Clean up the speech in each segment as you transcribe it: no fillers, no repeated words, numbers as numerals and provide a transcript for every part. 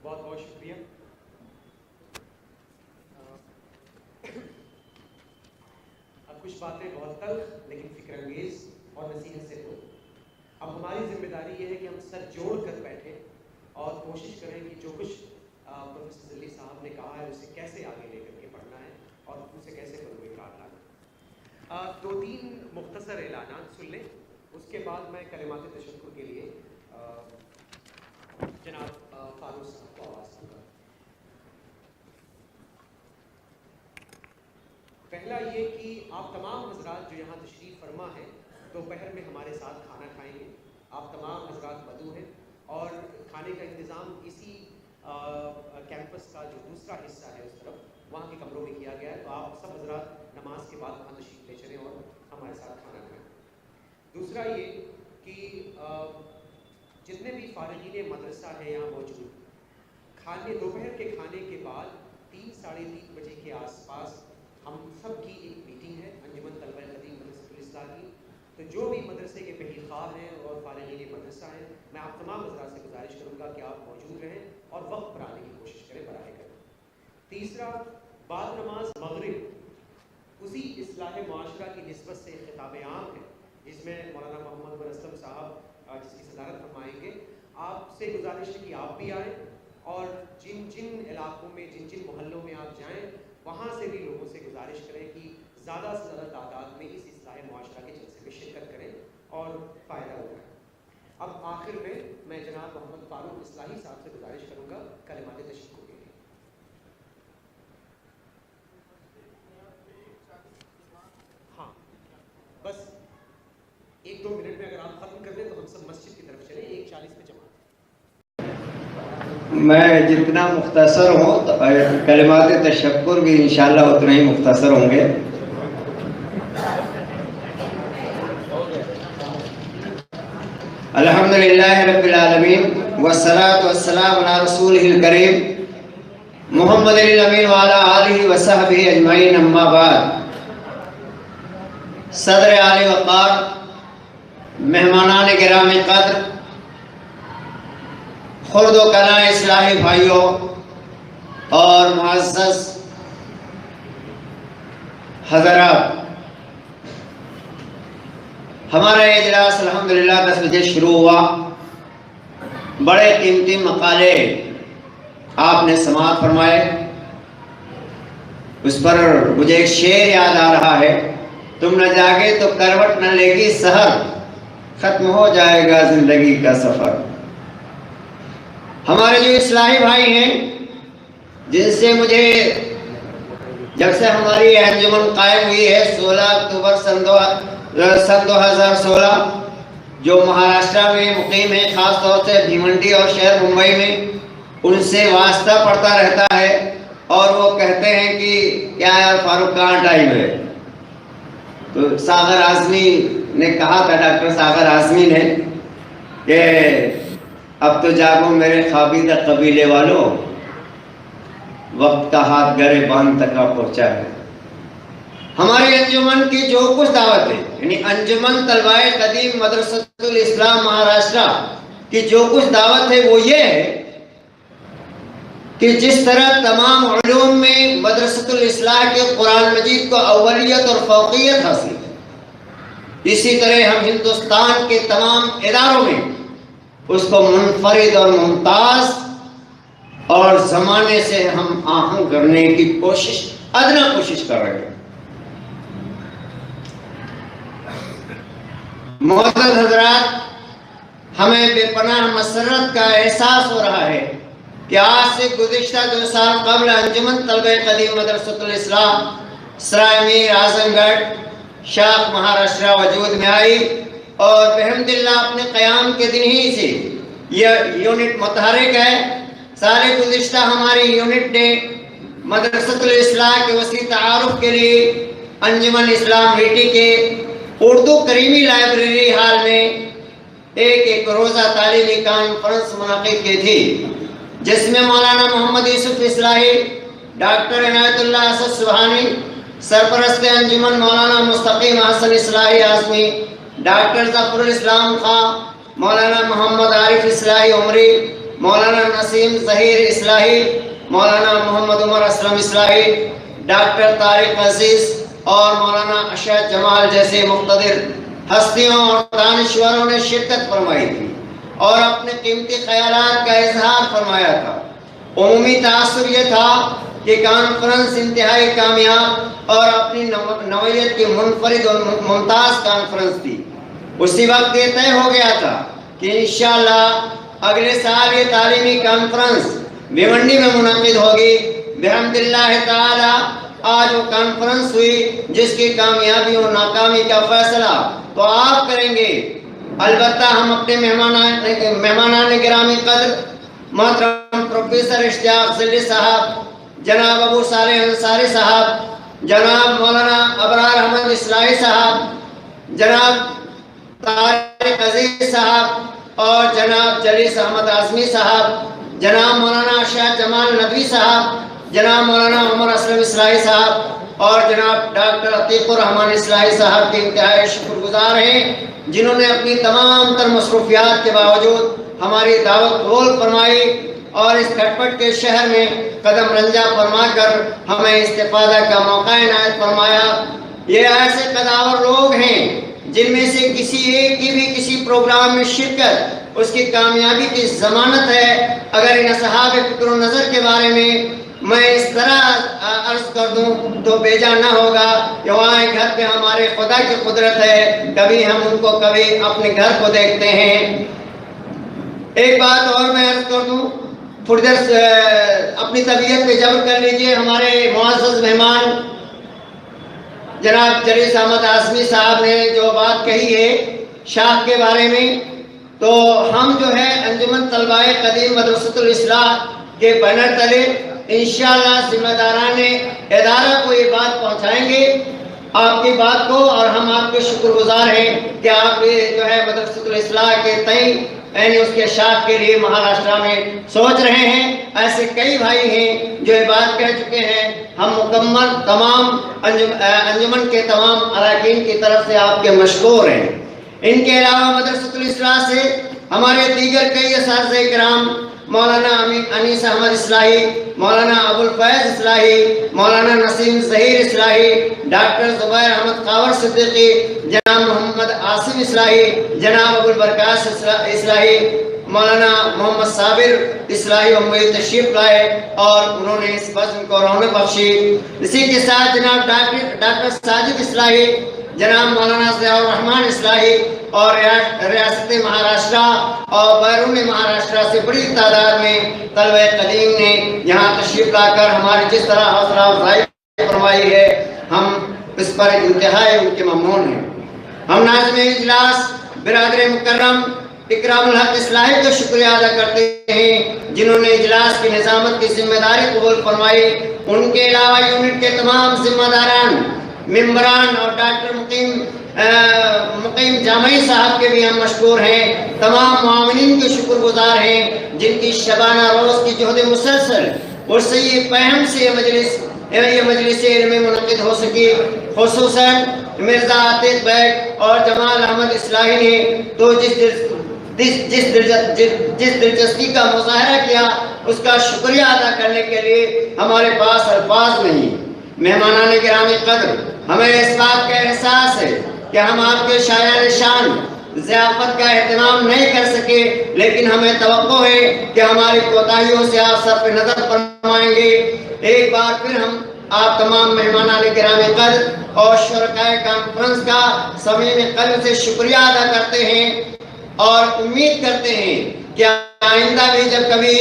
بہت بہت شکریہ. اب کچھ باتیں بہت تلخ لیکن فکر انگیز اور نصیحت سے دور. اب ہماری ذمہ داری یہ ہے کہ ہم سر جوڑ کر بیٹھیں اور کوشش کریں کہ جو کچھ پروفیسر ذلی صاحب نے کہا ہے اسے کیسے آگے لے کر کے پڑھنا ہے اور اسے کیسے بروئے کار لانا ہے. 2-3 مختصر اعلانات سن لیں, اس کے بعد میں کلمات تشکر کے لیے جناب فاروق صاحب کو آواز دوں گا. پہلا یہ کہ آپ تمام حضرات جو یہاں تشریف فرما ہیں دوپہر میں ہمارے ساتھ کھانا کھائیں گے. آپ تمام حضرات مدعو ہیں اور کھانے کا انتظام اسی کیمپس کا جو دوسرا حصہ ہے اس طرف وہاں کے کمروں میں کیا گیا ہے, تو آپ سب حضرات نماز کے بعد وہاں تشریف لے چلیں اور ہمارے ساتھ کھانا کھائیں. دوسرا یہ کہ جتنے بھی فارغین مدرسہ ہیں یہاں موجود, دوپہر کے کھانے کے بعد 3-3:30 بجے کے آس پاس ہم سب کی ایک میٹنگ ہے انجمن طلبہ قدیم مدرسۃ الاصلاح کی. تو جو بھی مدرسے کے پہی خواہ ہیں اور فارغین مدرسہ ہیں, میں آپ تمام حضرات سے گزارش کروں گا کہ آپ موجود رہیں اور وقت پر آنے کی کوشش کریں براہ کرم. تیسرا, بعد نماز مغرب اسی اصلاح معاشرہ کی نسبت سے خطاب عام ہے جس میں مولانا محمد بن اسلم صاحب جس کی صدارت فرمائیں گے. آپ سے گزارش ہے کہ آپ بھی آئیں اور جن علاقوں میں جن محلوں میں آپ جائیں وہاں سے بھی لوگوں سے گزارش کریں کہ زیادہ سے زیادہ تعداد میں اس اصلاح معاشرہ کے جلسے میں شرکت کریں اور فائدہ اٹھائیں. اب آخر میں جناب محمد فاروق اصلاحی صاحب سے گزارش کروں گا کلمات تشکر کے لیے. ہاں بس 1-2 منٹ میں اگر آپ ختم کر دیں تو ہم سب مسجد کی طرف چلیں. 1:40 میں جمع. میں جتنا مختصر ہوں کلمات تشکر بھی انشاءاللہ اتنا ہی مختصر ہوں گے. الحمدللہ رب العالمین والصلاة والسلام علی رسولہ الکریم محمد الامین وعلی آلہ وصحبہ اجمعین. اما بعد, صدر عالی وقار, مہمانان کرام قدر, خرد و کلاں اصلاحی بھائیوں اور معزز حضرات, ہمارا اجلاس الحمدللہ 10 بجے شروع ہوا. بڑے قیمتی مقالے آپ نے سماعت فرمائے. اس پر مجھے ایک شعر یاد آ رہا ہے, تم نہ جاگے تو کروٹ نہ لے گی سحر, ختم ہو جائے گا زندگی کا سفر. ہمارے جو اصلاحی بھائی ہیں جن سے مجھے جب سے ہماری انجمن قائم ہوئی ہے 16 اکتوبر سن 2016, جو مہاراشٹر میں مقیم ہیں, خاص طور سے بھیمنڈی اور شہر ممبئی میں, ان سے واسطہ پڑتا رہتا ہے اور وہ کہتے ہیں کہ کیا یار فاروق کہاں ٹائم ہے. تو ساغر اعظمی نے کہا تھا, ڈاکٹر ساغر اعظمی نے, کہ اب تو جاگو میرے خوابیدہ قبیلے والوں, وقت کا ہاتھ گرے باندھ تک پہنچا ہے. ہماری انجمن کی جو کچھ دعوت ہے, یعنی انجمن طلبہ قدیم مدرسۃ الاصلاح مہاراشٹر کی جو کچھ دعوت ہے وہ یہ ہے کہ جس طرح تمام علوم میں مدرسۃ الاصلاح کے قرآن مجید کو اولیت اور فوقیت حاصل ہے, اسی طرح ہم ہندوستان کے تمام اداروں میں اس کو منفرد اور ممتاز اور زمانے سے ہم آہنگ کرنے کی ادنا کوشش کر رہے ہیں. معزز حضرات, ہمیں بے پناہ مسرت کا احساس ہو رہا ہے کہ آج سے گزشتہ 2 سال قبل انجمن طلبہ قدیم مدرسۃ الاصلاح سرائے میر اعظم گڑھ شاخ مہاراشٹر وجود میں آئی اور بحمدللہ اپنے قیام کے دن ہی سے یہ یونٹ متحرک ہے. سال گزشتہ ہماری یونٹ نے مدرسۃ الاصلاح کے وسیع تعارف کے لیے انجمن اسلام ویٹی کے اردو کریمی لائبریری ہال میں ایک روزہ تعلیمی کانفرنس منعقد کی تھی, جس میں مولانا محمد یوسف اصلاحی, ڈاکٹر عنایت اللہ اسد سبحانی, سرپرست انجمن مولانا مستقیم حسن اصلاحی اعظمی, ڈاکٹر ظفر الاسلام خان, مولانا محمد عارف اصلاحی عمری, مولانا نسیم ظہیر اصلاحی، مولانا محمد عمر اسلم اصلاحی، ڈاکٹر طارق عزیز اور مولانا اشرف جمال جیسے مقتدر ہستیوں اور دانشوروں نے شرکت فرمائی تھی اور اپنے قیمتی خیالات کا اظہار فرمایا تھا۔ عمومی تاثر یہ تھا کہ کانفرنس انتہائی کامیاب اور اپنی نوعیت کی منفرد اور ممتاز کانفرنس تھی۔ اسی وقت یہ طے ہو گیا تھا کہ انشاءاللہ اگلے سال یہ تعلیمی کانفرنس بھیونڈی میں منعقد ہوگی۔ بحمد اللہ تعالی آج وہ کانفرنس ہوئی جس کی کامیابی اور ناکامی کا فیصلہ تو آپ کریں گے۔ البتہ ہم اپنے مہمانان گرامی قدر محترم پروفیسر اشتیاق ذلی صاحب، جناب ابو صالح انصاری صاحب، جناب مولانا ابرار احمد اصلاحی صاحب، جناب طارق عزیز صاحب اور جناب جلیس احمد اعظمی صاحب، جناب مولانا اشرف جمال ندوی صاحب، جناب مولانا عمر اسلم اصلاحی صاحب اور جناب ڈاکٹر عتیق الرحمان اصلاحی صاحب کے انتہائی شکر گزار ہیں، جنہوں نے اپنی تمام تر مصروفیات کے باوجود ہماری دعوت قبول فرمائی اور اس کھٹپٹ کے شہر میں قدم رنجا فرما کر ہمیں استفادہ کا موقع عنایت فرمایا۔ یہ ایسے قداور لوگ ہیں جن میں سے کسی ایک کی بھی کسی پروگرام میں شرکت اس کی کامیابی کی ضمانت ہے۔ اگر ان اصحاب فکر و نظر کے بارے میں اس طرح عرض کر دوں تو بیجا نہ ہوگا کہ وہاں گھر پہ ہمارے خدا کی قدرت ہے، کبھی ہم ان کو کبھی اپنے گھر کو دیکھتے ہیں۔ ایک بات اور میں عرض کر دوں، تھوڑی دیر اپنی طبیعت پہ جبر کر لیجئے۔ ہمارے معزز مہمان جناب جلیس احمد اعظمی صاحب نے جو بات کہی ہے شاخ کے بارے میں، تو ہم جو ہے انجمن طلباء قدیم مدرسۃ الاصلاح کے بینر تلے انشاءاللہ ذمہ داران ادارہ کو یہ بات پہنچائیں گے آپ کی بات کو، اور ہم آپ کے شکر گزار ہیں کہ آپ جو ہے مدرسۃ الاصلاح کے تئیں یعنی اس کے شاخ کے لیے مہاراشٹرا میں سوچ رہے ہیں۔ ایسے کئی بھائی ہیں جو یہ بات کہہ چکے ہیں۔ ہم مکمل تمام انجمن کے تمام اراکین کی طرف سے آپ کے مشکور ہیں۔ ان کے علاوہ مدرسۃ الاصلاح سے ہمارے دیگر کئی اساتذہ کرام، مولانا انیس احمد اصلاحی، مولانا ابو الفیض اصلاحی، مولانا نسیم ظہیر اصلاحی، ڈاکٹر زبیر احمد خاور صدیقی، جناب محمد عاصم اصلاحی، جناب ابو البرکات اصلاحی، مولانا محمد صابر اصلاحی ومبئی تشریف لائے اور انہوں نے اس بزم کو رونق بخشی۔ اسی کے ساتھ جناب ڈاکٹر ساجد اصلاحی، جناب مولانا ضیاء الرحمان اصلاحی اور ریاست مہاراشٹرا اور بیرون مہاراشٹرا سے بڑی تعداد میں طلبہ قدیم نے یہاں تشریف لا کر ہماری جس طرح حوصلہ افزائی فرمائی ہے، ہم اس پر انتہائی ان کے ممنون ہیں۔ ہم ناظم اجلاس برادر مکرم اکرام الحق اصلاحی کا شکریہ ادا کرتے ہیں جنہوں نے اجلاس کی نظامت کی ذمہ داری قبول فرمائی۔ ان کے علاوہ یونٹ کے تمام ذمہ داران، ممبران اور ڈاکٹر مقیم جامعی صاحب کے بھی ہم مشکور ہیں۔ تمام معاونین کے شکر گزار ہیں جن کی شبانہ روز کی جہد مسلسل اور صحیح فہم سے یہ مجلس علم منعقد ہو سکی۔ خصوصاً مرزا عتیق بیگ اور جمال احمد اصلاحی نے تو جس دلچسپی کا مظاہرہ کیا اس کا شکریہ ادا کرنے کے لیے ہمارے پاس الفاظ نہیں۔ مہمانان گرامی قدر، ہمیں اس بات کا احساس ہے کہ ہم آپ کے شایان شان ضیافت کا اہتمام نہیں کر سکے، لیکن ہمیں توقع ہے کہ ہماری کوتاہیوں سے آپ صرف نظر فرمائیں گے۔ ایک بار پھر ہم آپ تمام مہمانان گرامی قدر اور شرکائے کانفرنس کا صمیم قلب سے شکریہ ادا کرتے ہیں اور امید کرتے ہیں کہ آئندہ بھی جب کبھی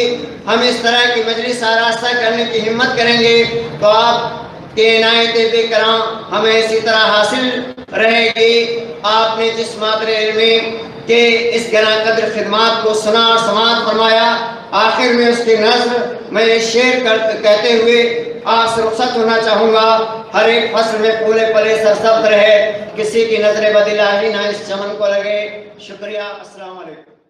ہم اس طرح کی مجلس آراستہ کرنے کی ہمت کریں گے تو آپ کہ عنایت بے کرام ہمیں اسی طرح حاصل رہے گی۔ آپ نے جس مادر علمی کے اس گراں قدر خدمات کو سنا اور سماعت فرمایا، آخر میں اس کی نظر میں شعر کہتے ہوئے آپ سے رخصت ہونا چاہوں گا۔ ہر ایک فصل میں پھولے پلے سرسبز رہے، کسی کی نظر بدلہ ہی نہ اس چمن کو لگے۔ شکریہ، السلام علیکم۔